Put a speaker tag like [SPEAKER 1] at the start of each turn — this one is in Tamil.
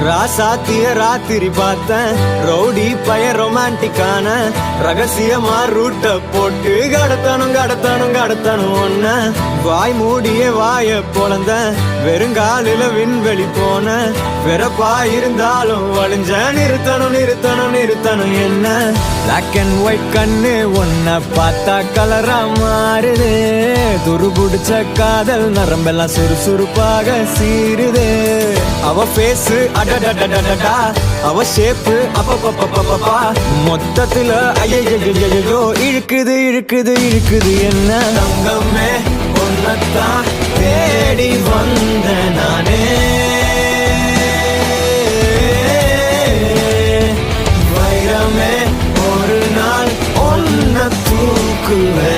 [SPEAKER 1] ராசாத்திய ராத்திரி பார்த்தேன் ரவுடி பய ரொமான்டிக்கான ரகசியமா ரூட்ட போட்டு கடத்தணும் ஒன்ன வாய் மூடிய வாய பொழந்த வெறுங்காலில விண்வெளி போன வெறப்பா இருந்தாலும் வழிஞ்ச நிறுத்தணும் என்ன பிளாக் அண்ட் ஒயிட் கண்ணு ஒன்ன பார்த்தா கலரா மாறுது துருபுடிச்ச காதல் நரம்பெல்லாம் சுறுசுறுப்பாக சீருது அவ பேசு அடடடடடா அவ ஷேப்பு அப்பப்பப்பப்பப்பா மொத்தத்துல ஐயோ இழுக்குது என்ன தங்கமே ஒன்னத்தான் தேடி வந்த நானே வைரமே ஒரு நாள் ஒன்ன தூக்குவே